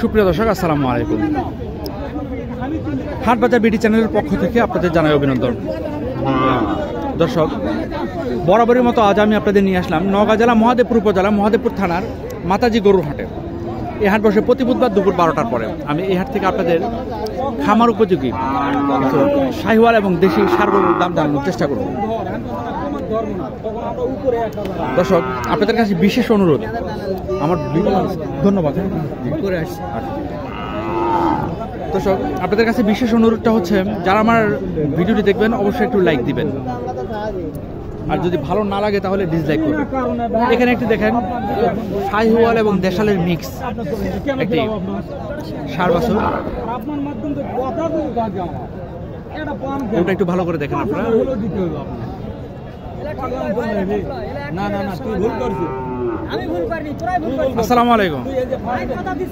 সুপ্রিয় দর্শক, আসসালামু আলাইকুম। হাটবাজার বিডি চ্যানেলের পক্ষ থেকে আপনাদের জানাই অভিনন্দন। দর্শক, বরাবরের মতো আজ আমি আপনাদের নিয়ে আসলাম নওগাঁ জেলা মহাদেবপুর উপজেলা মহাদেবপুর থানার মাতাজি গরুর হাটে। এই হাট বসে প্রতি বুধবার দুপুর 12টার পরে। আমি এই হাট থেকে আপনাদের খামার উপযোগী শাহিওয়াল এবং দেশি ষাঁড় গরুর দাম জানানোর চেষ্টা করব। দর্শক, আপনাদের কাছে বিশেষ অনুরোধ, আমার ধন্যবাদ। দর্শক, আপনাদের কাছে বিশেষ অনুরোধটা হচ্ছে, যারা আমার ভিডিওটি দেখবেন অবশ্যই একটু লাইক দিবেন, আর যদি ভালো না লাগে তাহলে ডিসলাইক করবেন। এখানে একটু দেখেন, শাহিওয়াল এবং দেশালের মিক্স একটি ষাঁড় বাছুর। ওটা একটু ভালো করে দেখেন আপনারা। আসসালামু আলাইকুম,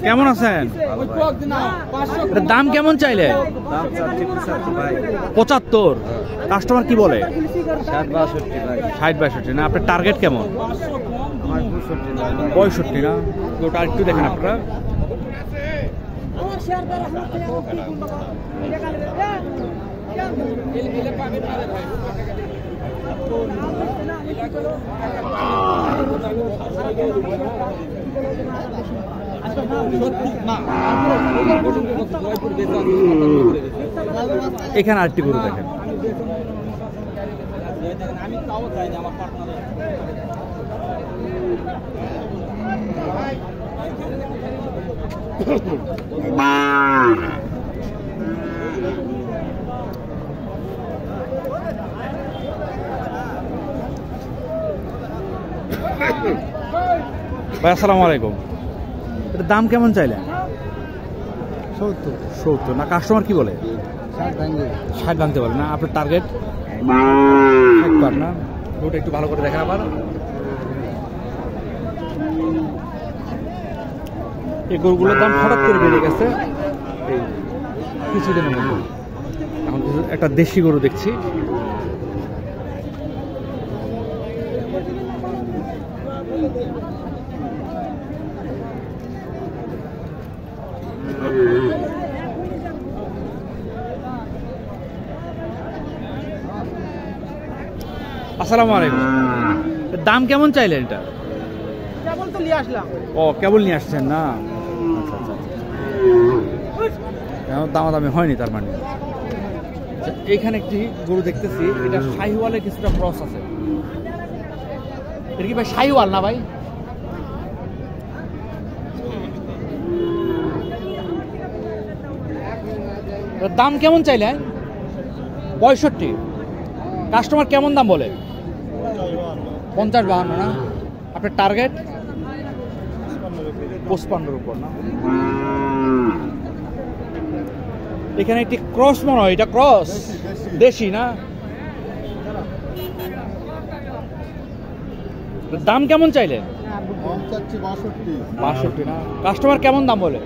কেমন আছেন? দাম কেমন চাইলে? 75। কাস্টমার কি বলে? 60-62 না? আপনার টার্গেট কেমন? 65 না? ওটা একটু দেখেন আপনারা। এখানে আরেকটি গরু দেখেন। ভাই আসসালামু আলাইকুম, এটার দাম কেমন চাইলেন? 70 না? কাস্টমার কি বলে? 60 ভাঙতে বলে না? আপনার টার্গেট 60 না? ওটা একটু ভালো করে দেখেন আবার। এই গরুগুলোর দাম হঠাৎ করে বেড়ে গেছে এই কিছুদিনের মধ্যে। এখন একটা দেশি গরু দেখছি। আসসালামু আলাইকুম, দাম কেমন চাইলেন এটা? কেবল তো নিয়ে আসলাম। ও, কেবল নিয়ে আসছেন না? আচ্ছা, দামাদামি হয়নি তার মানে। এইখানে একটি গরু দেখতেছি, এটা শাহিওয়ালের কিছুটা ক্রস আছে। এটা কি ভাই শাহিওয়াল না ভাই? দাম কেমন চাইলেন? 65। কাস্টমার কেমন দাম বলে? 50-52 না? আপনার টার্গেট 55-এর উপর না? এখানে একটি ক্রস মনে হয়, এটা ক্রস দেশি না? দাম কেমন চাইলেন? 62 না? কাস্টমার কেমন দাম বলে?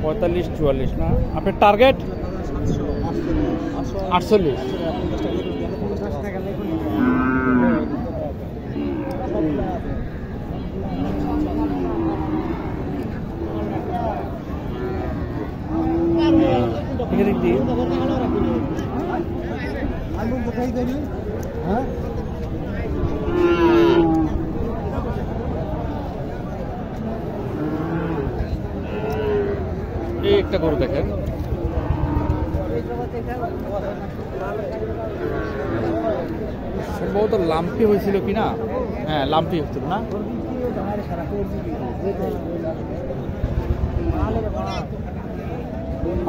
45-44 না? আপনার টার্গেট 48। এই একটা গরু দেখেন, সম্ভবত লাম্পি হয়েছিল কিনা? হ্যাঁ, লাম্পি হচ্ছিল না?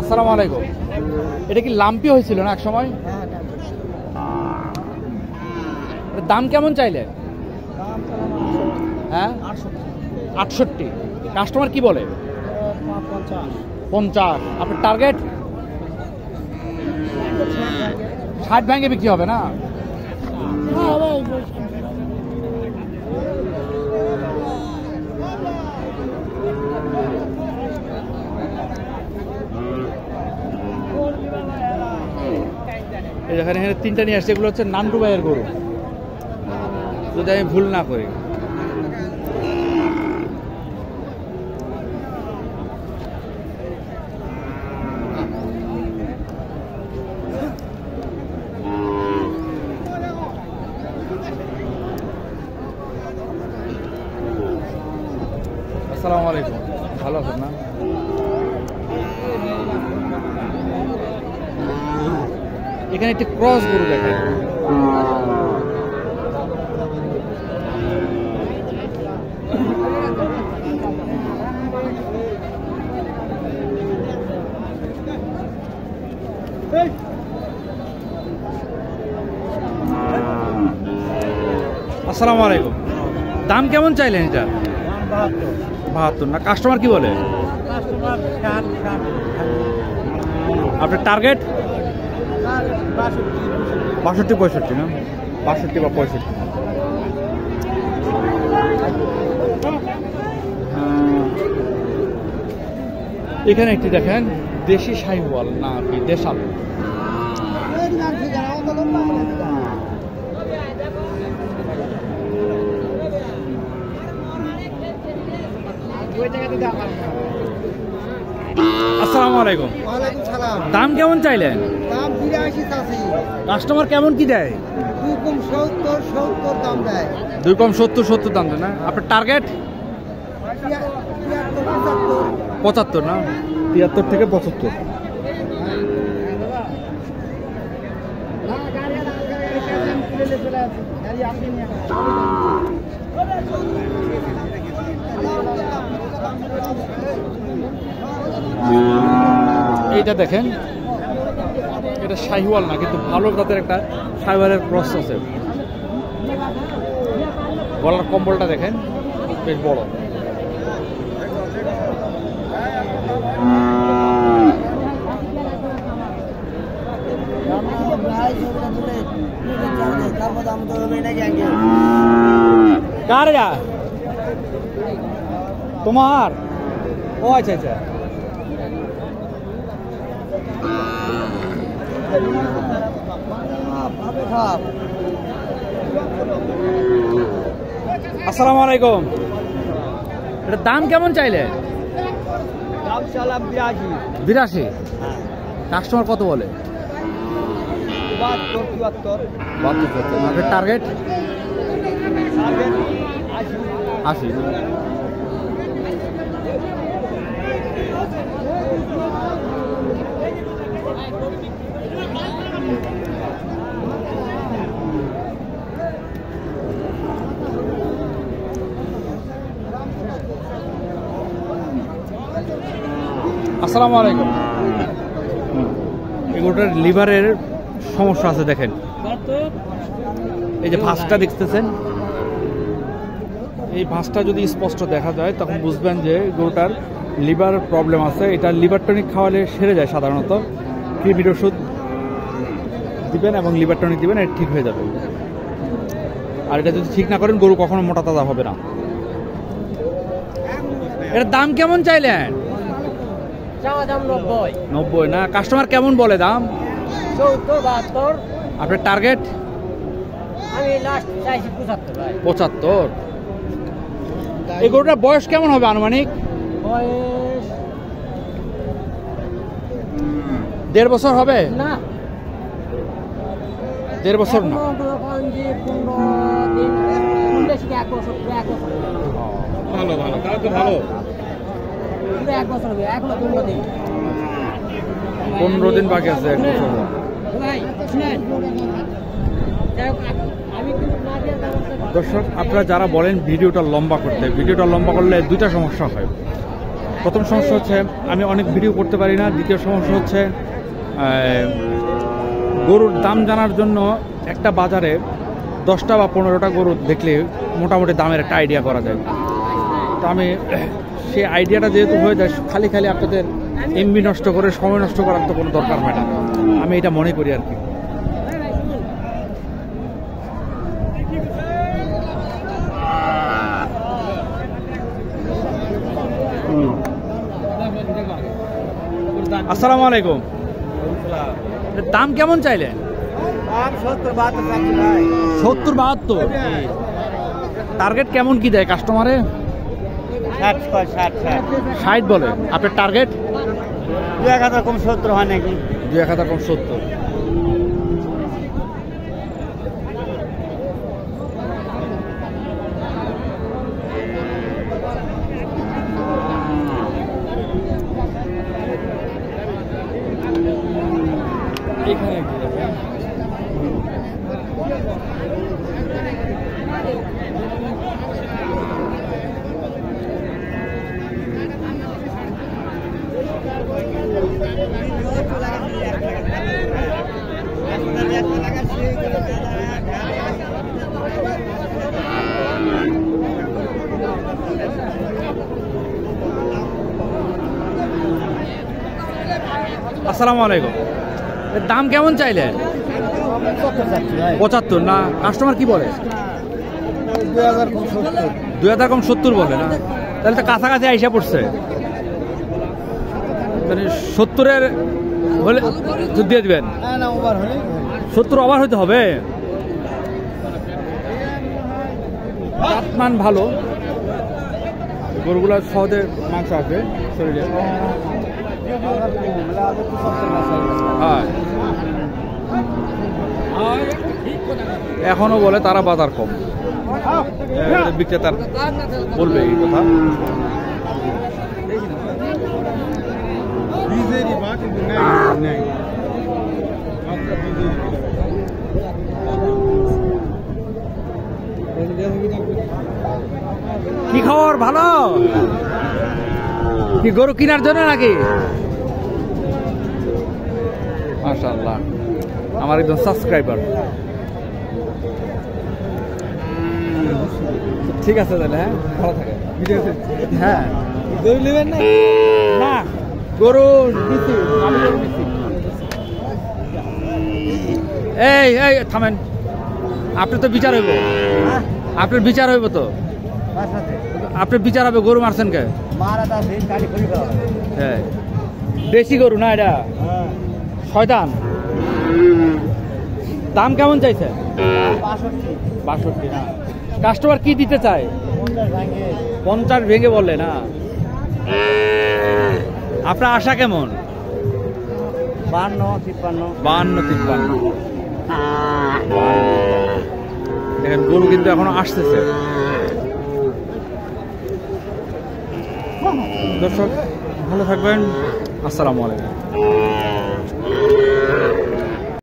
আসসালামু আলাইকুম, এটা কি লাম্পি হয়েছিল না এক সময়? দাম কেমন চাইলে? হ্যাঁ, 68। কাস্টমার কি বলে? 50। আপনার টার্গেট 60 ভাঙে বিক্রি হবে না? এখানে 3টা নিয়ে আসছে। এগুলো হচ্ছে নান্টু ভাইয়ের গরু, যদি আমি ভুল না করি। আসসালামু আলাইকুম, ভালো আছেন না? এখানে একটি ক্রস গরু দেখেন। আসসালামু আলাইকুম, দাম কেমন চাইলেন এটা? 72 না? কাস্টমার কি বলে? আপনার টার্গেট 62-65 না? 62 বা 65। এখানে একটি দেখেন দেশি শাহিওয়াল না কি দেশাল। আসসালামু আলাইকুম। ওয়ালাইকুম সালাম। দাম কেমন চাইলেন? দাম 82 চাচি। কাস্টমার কেমন কি দেয়? 2 কম 70 দাম দেয়। 2 কম 70 দাম দেয় না? আপনার টার্গেট 75 না? 73 থেকে 75। এইটা দেখেন, এটা শাহিওয়াল না, কিন্তু ভালো জাতের একটা শাহিওয়ালের ক্রস আছে। গলার কম্বলটা দেখেন বেশ বড়। কার যা তোমার? ও আচ্ছা আচ্ছা। আসসালামু আলাইকুম, এটা দাম কেমন চাইলে? দাম চালাম 82। কাস্টমার কত বলে? 72 আপনার টার্গেট 80। আসসালামু আলাইকুম। এগুলোটার লিভারের সমস্যা আছে দেখেন। এই যে ভাঁজটা দেখতেছেন, এই ভাঁজটা যদি স্পষ্ট দেখা যায় তখন বুঝবেন যে গরুটার লিভার প্রবলেম আছে। এটা লিভার টনিক খাওয়ালে সেরে যায় সাধারণত। কৃমির ওষুধ দিবেন এবং লিভার টনিক দিবেন, এটা ঠিক হয়ে যাবে। আর এটা যদি ঠিক না করেন গরু কখনো মোটা তাজা হবে না। এর দাম কেমন চাইলেন? 90 না? কাস্টমার কেমন বলে দাম? 70-72। আপনার টার্গেট? আমি লাস্ট চাইছি 75। এই গরুটার বয়স কেমন হবে আনুমানিক? বয়স 1.5 বছর হবে? না, 1.5 বছর না? 15 ভালো, তাহলে তো ভালো। 1 বছর হবে, এখনো 15 দিন। 15 দিন বাকি আছে, 1 বছর। ভাই শুনেন, আমি কিন্তু না দিয়ে দর্শক, আপনারা যারা বলেন ভিডিওটা লম্বা করতে, ভিডিওটা লম্বা করলে দুইটা সমস্যা হয়। প্রথম সমস্যা হচ্ছে আমি অনেক ভিডিও করতে পারি না। দ্বিতীয় সমস্যা হচ্ছে গরুর দাম জানার জন্য একটা বাজারে 10টা বা 15টা গরু দেখলে মোটামুটি দামের একটা আইডিয়া করা যায়। তো আমি সেই আইডিয়াটা যেহেতু হয়ে যায়, খালি খালি আপনাদের এমবি নষ্ট করে সময় নষ্ট করার তো কোনো দরকার হয় না, আমি এটা মনে করি আর কি। আসসালামু আলাইকুম। দাম কেমন চাইলেন? 70-72। টার্গেট কেমন কি দেয় কাস্টমারে? 60 বলে। আপনার টার্গেট? 2-1000 কম 70 হয় নাকি? 2-1000 কম 70। আসসালামু আলাইকুম। এর দাম কেমন চাইলেন? 75 না? কাস্টমার কি বলে? 2000 কম 70 বলে না? তাহলে তো কাছাকাছি আইসা পড়ছে। মানে 70-এর হলে দিয়ে দিবেন। 70 ওভার হইতে হবে। মান ভালো, গরুগুলো সহজে মাংস আছে শরীরে। হ্যাঁ, এখনো বলে তারা বাজার কম, বিক্রেতার বলবে এই কথা। কি খবর? ভালো? কি গরু কেনার জন্য নাকি? মাশাআল্লাহ, আমার একজন সাবস্ক্রাইবার। ঠিক আছে তাহলে, হ্যাঁ ভালো থাকে। হ্যাঁ, গরু নেবেন না? না, গরু দিছি, আমি গরু দিছি। এই এই থামেন, আপনি তো বিচার হইব, আপনার বিচার হইব তো, আপনার বিচার হবে। গরু মারছেন কে? হ্যাঁ, দেশি গরু না এটা, শয়তান। দাম কেমন চাইছে? 62 না? কাস্টমার কি দিতে চায়? 50 ভেঙে বললে না? আপনার আশা কেমন? 52-53। দেখেন গরু কিন্তু এখনো আসতেছে। দর্শক ভালো থাকবেন, আসসালামু আলাইকুম।